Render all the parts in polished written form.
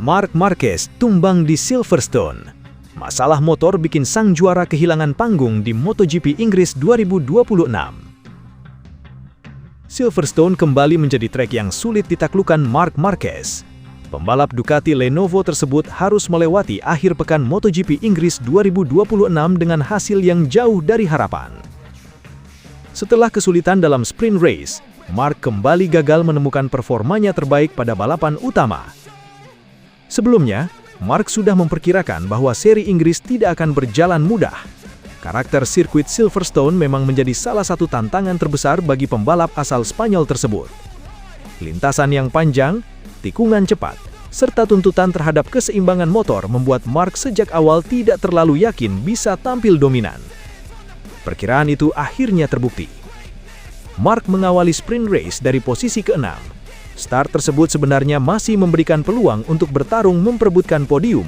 Marc Marquez tumbang di Silverstone. Masalah motor bikin sang juara kehilangan panggung di MotoGP Inggris 2026. Silverstone kembali menjadi trek yang sulit ditaklukkan Marc Marquez. Pembalap Ducati Lenovo tersebut harus melewati akhir pekan MotoGP Inggris 2026 dengan hasil yang jauh dari harapan. Setelah kesulitan dalam sprint race, Marc kembali gagal menemukan performanya terbaik pada balapan utama. Sebelumnya, Marc sudah memperkirakan bahwa seri Inggris tidak akan berjalan mudah. Karakter sirkuit Silverstone memang menjadi salah satu tantangan terbesar bagi pembalap asal Spanyol tersebut. Lintasan yang panjang, tikungan cepat, serta tuntutan terhadap keseimbangan motor membuat Marc sejak awal tidak terlalu yakin bisa tampil dominan. Perkiraan itu akhirnya terbukti. Marc mengawali sprint race dari posisi ke-6. Start tersebut sebenarnya masih memberikan peluang untuk bertarung memperebutkan podium.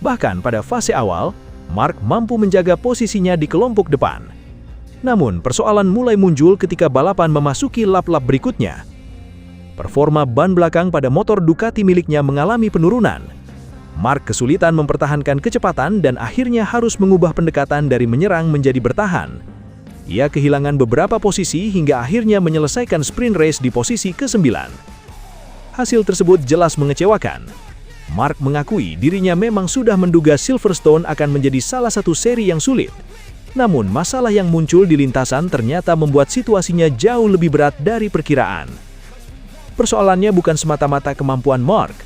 Bahkan pada fase awal, Marc mampu menjaga posisinya di kelompok depan. Namun, persoalan mulai muncul ketika balapan memasuki lap-lap berikutnya. Performa ban belakang pada motor Ducati miliknya mengalami penurunan. Marc kesulitan mempertahankan kecepatan dan akhirnya harus mengubah pendekatan dari menyerang menjadi bertahan. Ia kehilangan beberapa posisi hingga akhirnya menyelesaikan sprint race di posisi ke-9. Hasil tersebut jelas mengecewakan. Marc mengakui dirinya memang sudah menduga Silverstone akan menjadi salah satu seri yang sulit. Namun masalah yang muncul di lintasan ternyata membuat situasinya jauh lebih berat dari perkiraan. Persoalannya bukan semata-mata kemampuan Marc.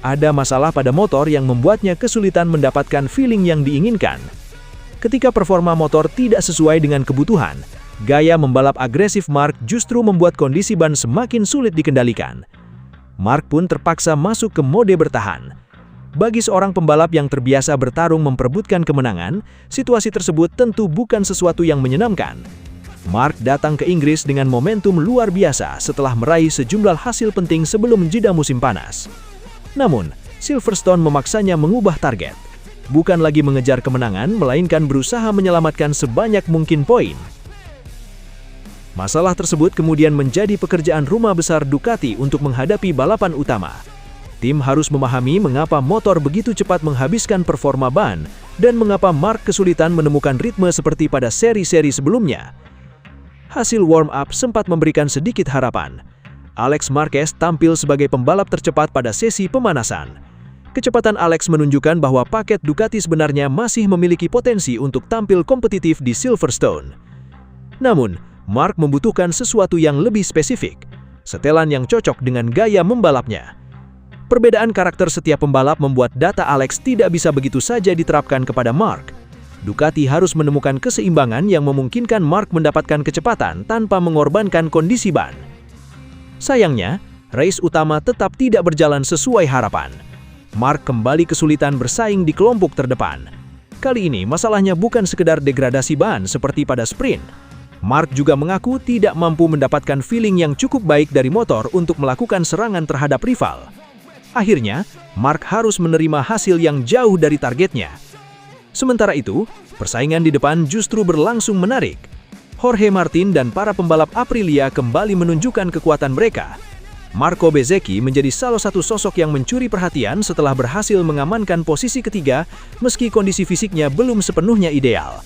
Ada masalah pada motor yang membuatnya kesulitan mendapatkan feeling yang diinginkan. Ketika performa motor tidak sesuai dengan kebutuhan, gaya membalap agresif Marc justru membuat kondisi ban semakin sulit dikendalikan. Marc pun terpaksa masuk ke mode bertahan. Bagi seorang pembalap yang terbiasa bertarung memperebutkan kemenangan, situasi tersebut tentu bukan sesuatu yang menyenangkan. Marc datang ke Inggris dengan momentum luar biasa setelah meraih sejumlah hasil penting sebelum jeda musim panas. Namun, Silverstone memaksanya mengubah target. Bukan lagi mengejar kemenangan, melainkan berusaha menyelamatkan sebanyak mungkin poin. Masalah tersebut kemudian menjadi pekerjaan rumah besar Ducati untuk menghadapi balapan utama. Tim harus memahami mengapa motor begitu cepat menghabiskan performa ban, dan mengapa Marc kesulitan menemukan ritme seperti pada seri-seri sebelumnya. Hasil warm-up sempat memberikan sedikit harapan. Alex Marquez tampil sebagai pembalap tercepat pada sesi pemanasan. Kecepatan Alex menunjukkan bahwa paket Ducati sebenarnya masih memiliki potensi untuk tampil kompetitif di Silverstone. Namun, Marc membutuhkan sesuatu yang lebih spesifik, setelan yang cocok dengan gaya membalapnya. Perbedaan karakter setiap pembalap membuat data Alex tidak bisa begitu saja diterapkan kepada Marc. Ducati harus menemukan keseimbangan yang memungkinkan Marc mendapatkan kecepatan tanpa mengorbankan kondisi ban. Sayangnya, race utama tetap tidak berjalan sesuai harapan. Marc kembali kesulitan bersaing di kelompok terdepan. Kali ini masalahnya bukan sekedar degradasi ban seperti pada sprint. Marc juga mengaku tidak mampu mendapatkan feeling yang cukup baik dari motor untuk melakukan serangan terhadap rival. Akhirnya, Marc harus menerima hasil yang jauh dari targetnya. Sementara itu, persaingan di depan justru berlangsung menarik. Jorge Martin dan para pembalap Aprilia kembali menunjukkan kekuatan mereka. Marco Bezzecchi menjadi salah satu sosok yang mencuri perhatian setelah berhasil mengamankan posisi ketiga meski kondisi fisiknya belum sepenuhnya ideal.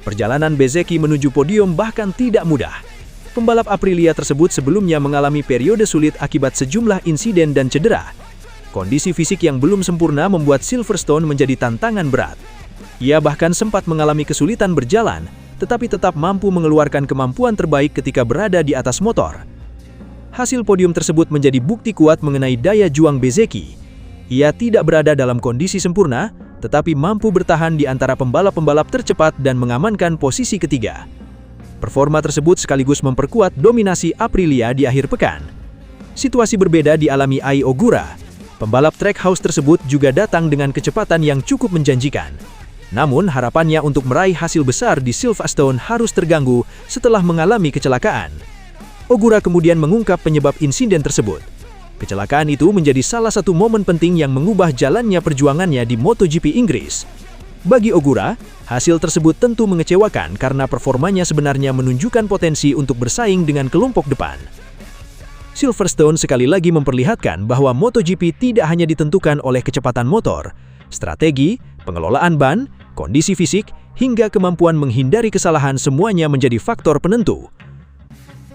Perjalanan Bezzecchi menuju podium bahkan tidak mudah. Pembalap Aprilia tersebut sebelumnya mengalami periode sulit akibat sejumlah insiden dan cedera. Kondisi fisik yang belum sempurna membuat Silverstone menjadi tantangan berat. Ia bahkan sempat mengalami kesulitan berjalan, tetapi tetap mampu mengeluarkan kemampuan terbaik ketika berada di atas motor. Hasil podium tersebut menjadi bukti kuat mengenai daya juang Bezzecchi. Ia tidak berada dalam kondisi sempurna, tetapi mampu bertahan di antara pembalap-pembalap tercepat dan mengamankan posisi ketiga. Performa tersebut sekaligus memperkuat dominasi Aprilia di akhir pekan. Situasi berbeda dialami Ai Ogura. Pembalap Trackhouse tersebut juga datang dengan kecepatan yang cukup menjanjikan. Namun harapannya untuk meraih hasil besar di Silverstone harus terganggu setelah mengalami kecelakaan. Ogura kemudian mengungkap penyebab insiden tersebut. Kecelakaan itu menjadi salah satu momen penting yang mengubah jalannya perjuangannya di MotoGP Inggris. Bagi Ogura, hasil tersebut tentu mengecewakan karena performanya sebenarnya menunjukkan potensi untuk bersaing dengan kelompok depan. Silverstone sekali lagi memperlihatkan bahwa MotoGP tidak hanya ditentukan oleh kecepatan motor, strategi, pengelolaan ban, kondisi fisik, hingga kemampuan menghindari kesalahan semuanya menjadi faktor penentu.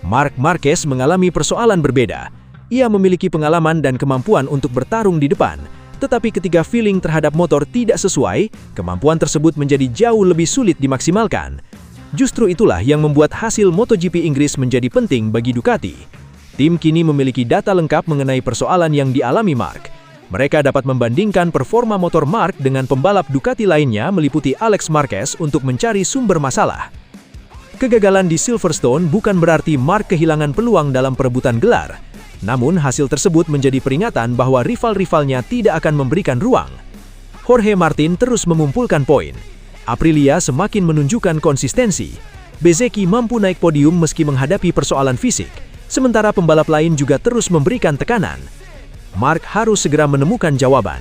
Marc Marquez mengalami persoalan berbeda. Ia memiliki pengalaman dan kemampuan untuk bertarung di depan, tetapi ketika feeling terhadap motor tidak sesuai, kemampuan tersebut menjadi jauh lebih sulit dimaksimalkan. Justru itulah yang membuat hasil MotoGP Inggris menjadi penting bagi Ducati. Tim kini memiliki data lengkap mengenai persoalan yang dialami Marc. Mereka dapat membandingkan performa motor Marc dengan pembalap Ducati lainnya meliputi Alex Marquez untuk mencari sumber masalah. Kegagalan di Silverstone bukan berarti Marc kehilangan peluang dalam perebutan gelar. Namun hasil tersebut menjadi peringatan bahwa rival-rivalnya tidak akan memberikan ruang. Jorge Martin terus mengumpulkan poin. Aprilia semakin menunjukkan konsistensi. Bezzecchi mampu naik podium meski menghadapi persoalan fisik. Sementara pembalap lain juga terus memberikan tekanan. Marc harus segera menemukan jawaban.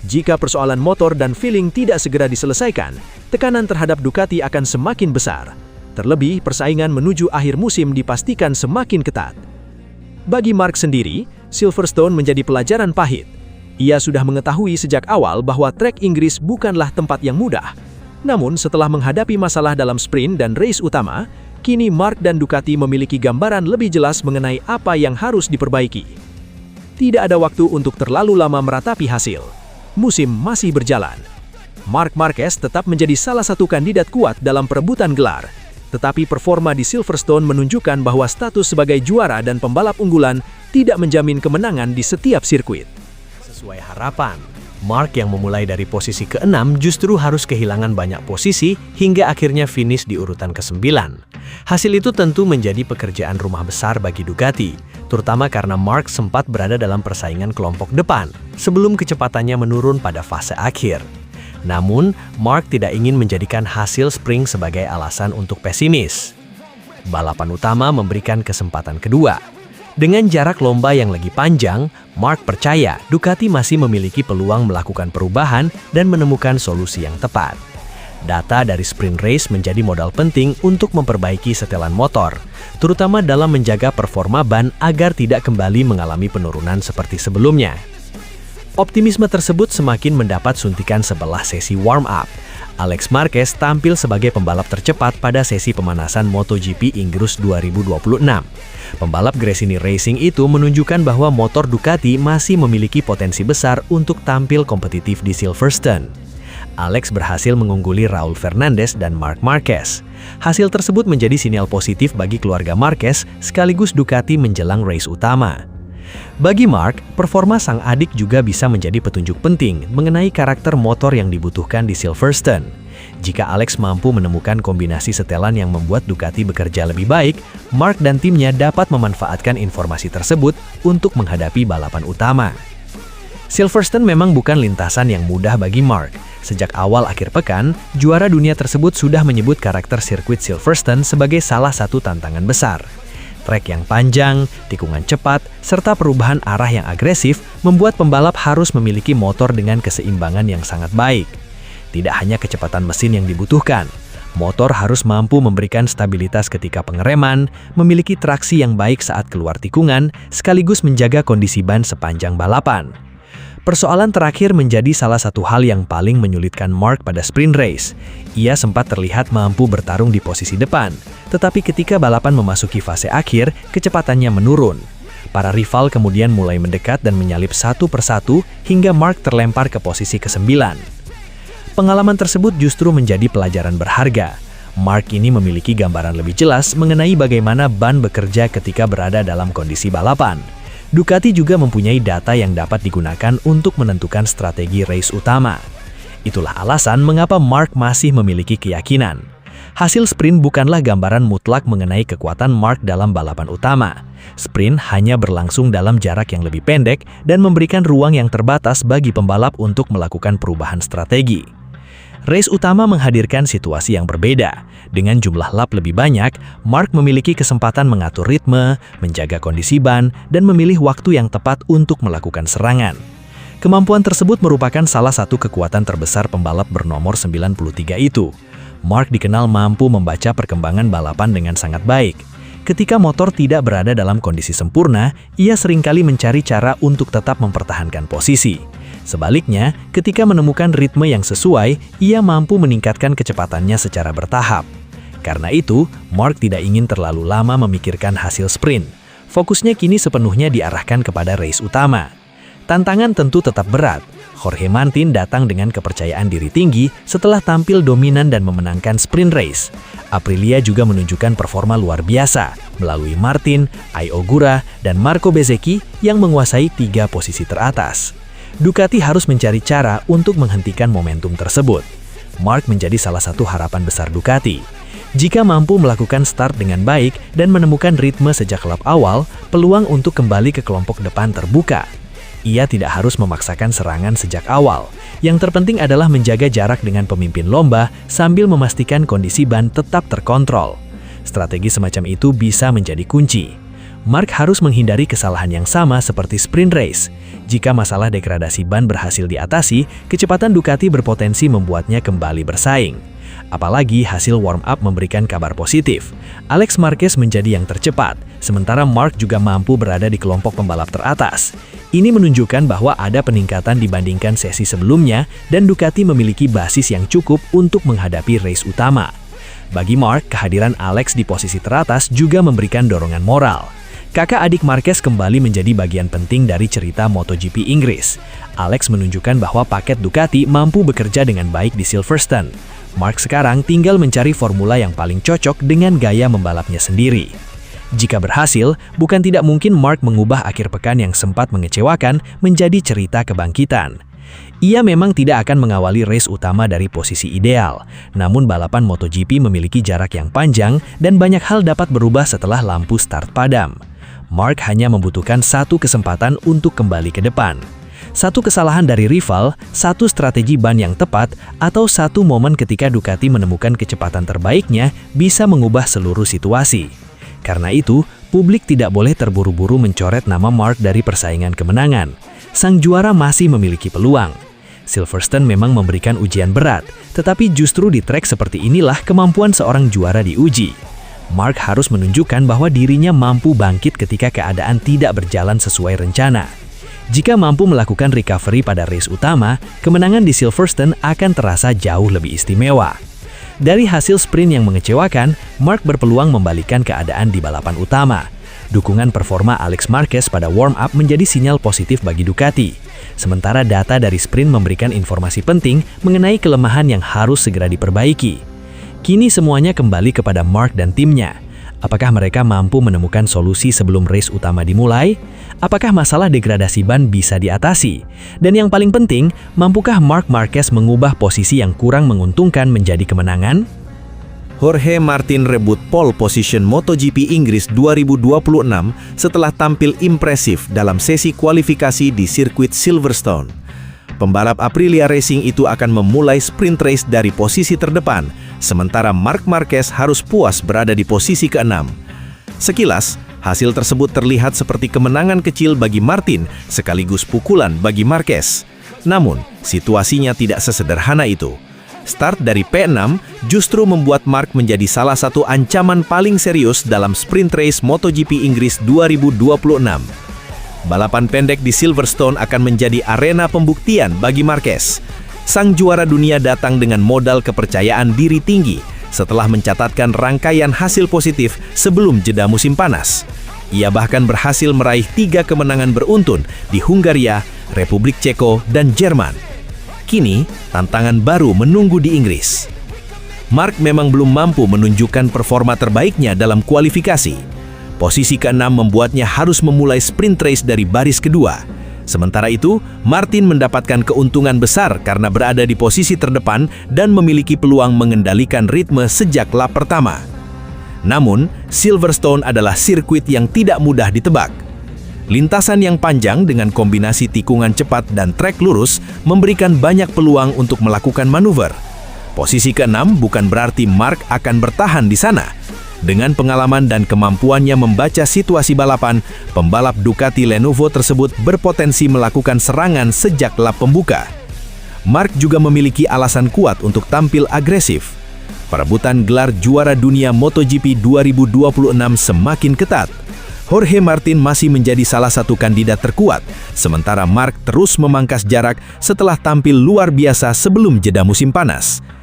Jika persoalan motor dan feeling tidak segera diselesaikan, tekanan terhadap Ducati akan semakin besar. Terlebih, persaingan menuju akhir musim dipastikan semakin ketat. Bagi Marc sendiri, Silverstone menjadi pelajaran pahit. Ia sudah mengetahui sejak awal bahwa trek Inggris bukanlah tempat yang mudah. Namun, setelah menghadapi masalah dalam sprint dan race utama, kini Marc dan Ducati memiliki gambaran lebih jelas mengenai apa yang harus diperbaiki. Tidak ada waktu untuk terlalu lama meratapi hasil. Musim masih berjalan. Marc Marquez tetap menjadi salah satu kandidat kuat dalam perebutan gelar. Tetapi performa di Silverstone menunjukkan bahwa status sebagai juara dan pembalap unggulan tidak menjamin kemenangan di setiap sirkuit. Sesuai harapan, Marc yang memulai dari posisi ke-6 justru harus kehilangan banyak posisi hingga akhirnya finish di urutan ke-9. Hasil itu tentu menjadi pekerjaan rumah besar bagi Ducati, terutama karena Marc sempat berada dalam persaingan kelompok depan sebelum kecepatannya menurun pada fase akhir. Namun, Marc tidak ingin menjadikan hasil sprint sebagai alasan untuk pesimis. Balapan utama memberikan kesempatan kedua. Dengan jarak lomba yang lagi panjang, Marc percaya Ducati masih memiliki peluang melakukan perubahan dan menemukan solusi yang tepat. Data dari sprint race menjadi modal penting untuk memperbaiki setelan motor, terutama dalam menjaga performa ban agar tidak kembali mengalami penurunan seperti sebelumnya. Optimisme tersebut semakin mendapat suntikan setelah sesi warm-up. Alex Marquez tampil sebagai pembalap tercepat pada sesi pemanasan MotoGP Inggris 2026. Pembalap Gresini Racing itu menunjukkan bahwa motor Ducati masih memiliki potensi besar untuk tampil kompetitif di Silverstone. Alex berhasil mengungguli Raul Fernandez dan Marc Marquez. Hasil tersebut menjadi sinyal positif bagi keluarga Marquez sekaligus Ducati menjelang race utama. Bagi Marc, performa sang adik juga bisa menjadi petunjuk penting mengenai karakter motor yang dibutuhkan di Silverstone. Jika Alex mampu menemukan kombinasi setelan yang membuat Ducati bekerja lebih baik, Marc dan timnya dapat memanfaatkan informasi tersebut untuk menghadapi balapan utama. Silverstone memang bukan lintasan yang mudah bagi Marc. Sejak awal akhir pekan, juara dunia tersebut sudah menyebut karakter sirkuit Silverstone sebagai salah satu tantangan besar. Trek yang panjang, tikungan cepat, serta perubahan arah yang agresif membuat pembalap harus memiliki motor dengan keseimbangan yang sangat baik. Tidak hanya kecepatan mesin yang dibutuhkan, motor harus mampu memberikan stabilitas ketika pengereman, memiliki traksi yang baik saat keluar tikungan, sekaligus menjaga kondisi ban sepanjang balapan. Persoalan terakhir menjadi salah satu hal yang paling menyulitkan Marc pada sprint race. Ia sempat terlihat mampu bertarung di posisi depan, tetapi ketika balapan memasuki fase akhir, kecepatannya menurun. Para rival kemudian mulai mendekat dan menyalip satu persatu hingga Marc terlempar ke posisi ke-9. Pengalaman tersebut justru menjadi pelajaran berharga. Marc ini memiliki gambaran lebih jelas mengenai bagaimana ban bekerja ketika berada dalam kondisi balapan. Ducati juga mempunyai data yang dapat digunakan untuk menentukan strategi race utama. Itulah alasan mengapa Marc masih memiliki keyakinan. Hasil sprint bukanlah gambaran mutlak mengenai kekuatan Marc dalam balapan utama. Sprint hanya berlangsung dalam jarak yang lebih pendek dan memberikan ruang yang terbatas bagi pembalap untuk melakukan perubahan strategi. Race utama menghadirkan situasi yang berbeda. Dengan jumlah lap lebih banyak, Marc memiliki kesempatan mengatur ritme, menjaga kondisi ban, dan memilih waktu yang tepat untuk melakukan serangan. Kemampuan tersebut merupakan salah satu kekuatan terbesar pembalap bernomor 93 itu. Marc dikenal mampu membaca perkembangan balapan dengan sangat baik. ketika motor tidak berada dalam kondisi sempurna, ia seringkali mencari cara untuk tetap mempertahankan posisi. Sebaliknya, ketika menemukan ritme yang sesuai, ia mampu meningkatkan kecepatannya secara bertahap. Karena itu, Mark tidak ingin terlalu lama memikirkan hasil sprint. Fokusnya kini sepenuhnya diarahkan kepada race utama. Tantangan tentu tetap berat. Jorge Martin datang dengan kepercayaan diri tinggi setelah tampil dominan dan memenangkan sprint race. Aprilia juga menunjukkan performa luar biasa melalui Martin, Ai Ogura, dan Marco Bezzecchi yang menguasai 3 posisi teratas. Ducati harus mencari cara untuk menghentikan momentum tersebut. Mark menjadi salah satu harapan besar Ducati. Jika mampu melakukan start dengan baik dan menemukan ritme sejak lap awal, peluang untuk kembali ke kelompok depan terbuka. Ia tidak harus memaksakan serangan sejak awal. Yang terpenting adalah menjaga jarak dengan pemimpin lomba sambil memastikan kondisi ban tetap terkontrol. Strategi semacam itu bisa menjadi kunci. Mark harus menghindari kesalahan yang sama seperti sprint race. Jika masalah degradasi ban berhasil diatasi, kecepatan Ducati berpotensi membuatnya kembali bersaing. Apalagi hasil warm-up memberikan kabar positif. Alex Marquez menjadi yang tercepat, sementara Mark juga mampu berada di kelompok pembalap teratas. Ini menunjukkan bahwa ada peningkatan dibandingkan sesi sebelumnya dan Ducati memiliki basis yang cukup untuk menghadapi race utama. Bagi Mark, kehadiran Alex di posisi teratas juga memberikan dorongan moral. Kakak adik Marquez kembali menjadi bagian penting dari cerita MotoGP Inggris. Alex menunjukkan bahwa paket Ducati mampu bekerja dengan baik di Silverstone. Mark sekarang tinggal mencari formula yang paling cocok dengan gaya membalapnya sendiri. Jika berhasil, bukan tidak mungkin Mark mengubah akhir pekan yang sempat mengecewakan menjadi cerita kebangkitan. Ia memang tidak akan mengawali race utama dari posisi ideal, namun balapan MotoGP memiliki jarak yang panjang dan banyak hal dapat berubah setelah lampu start padam. Mark hanya membutuhkan satu kesempatan untuk kembali ke depan. Satu kesalahan dari rival, satu strategi ban yang tepat, atau satu momen ketika Ducati menemukan kecepatan terbaiknya bisa mengubah seluruh situasi. Karena itu, publik tidak boleh terburu-buru mencoret nama Mark dari persaingan kemenangan. Sang juara masih memiliki peluang. Silverstone memang memberikan ujian berat, tetapi justru di trek seperti inilah kemampuan seorang juara diuji. Mark harus menunjukkan bahwa dirinya mampu bangkit ketika keadaan tidak berjalan sesuai rencana. Jika mampu melakukan recovery pada race utama, kemenangan di Silverstone akan terasa jauh lebih istimewa. Dari hasil sprint yang mengecewakan, Mark berpeluang membalikkan keadaan di balapan utama. Dukungan performa Alex Marquez pada warm-up menjadi sinyal positif bagi Ducati. Sementara data dari sprint memberikan informasi penting mengenai kelemahan yang harus segera diperbaiki. Kini semuanya kembali kepada Mark dan timnya. Apakah mereka mampu menemukan solusi sebelum race utama dimulai? Apakah masalah degradasi ban bisa diatasi? Dan yang paling penting, mampukah Marc Marquez mengubah posisi yang kurang menguntungkan menjadi kemenangan? Jorge Martin rebut pole position MotoGP Inggris 2026 setelah tampil impresif dalam sesi kualifikasi di sirkuit Silverstone. Pembalap Aprilia Racing itu akan memulai sprint race dari posisi terdepan, sementara Marc Marquez harus puas berada di posisi ke-6. Sekilas, hasil tersebut terlihat seperti kemenangan kecil bagi Martin sekaligus pukulan bagi Marquez. Namun, situasinya tidak sesederhana itu. Start dari P6 justru membuat Marc menjadi salah satu ancaman paling serius dalam sprint race MotoGP Inggris 2026. Balapan pendek di Silverstone akan menjadi arena pembuktian bagi Marquez. Sang juara dunia datang dengan modal kepercayaan diri tinggi setelah mencatatkan rangkaian hasil positif sebelum jeda musim panas. Ia bahkan berhasil meraih 3 kemenangan beruntun di Hungaria, Republik Ceko, dan Jerman. Kini, tantangan baru menunggu di Inggris. Marc memang belum mampu menunjukkan performa terbaiknya dalam kualifikasi. Posisi ke-6 membuatnya harus memulai sprint race dari baris kedua. Sementara itu, Martin mendapatkan keuntungan besar karena berada di posisi terdepan dan memiliki peluang mengendalikan ritme sejak lap pertama. Namun, Silverstone adalah sirkuit yang tidak mudah ditebak. Lintasan yang panjang dengan kombinasi tikungan cepat dan trek lurus memberikan banyak peluang untuk melakukan manuver. Posisi ke-6 bukan berarti Marc akan bertahan di sana. Dengan pengalaman dan kemampuannya membaca situasi balapan, pembalap Ducati Lenovo tersebut berpotensi melakukan serangan sejak lap pembuka. Marc juga memiliki alasan kuat untuk tampil agresif. perebutan gelar juara dunia MotoGP 2026 semakin ketat. Jorge Martin masih menjadi salah satu kandidat terkuat, sementara Marc terus memangkas jarak setelah tampil luar biasa sebelum jeda musim panas.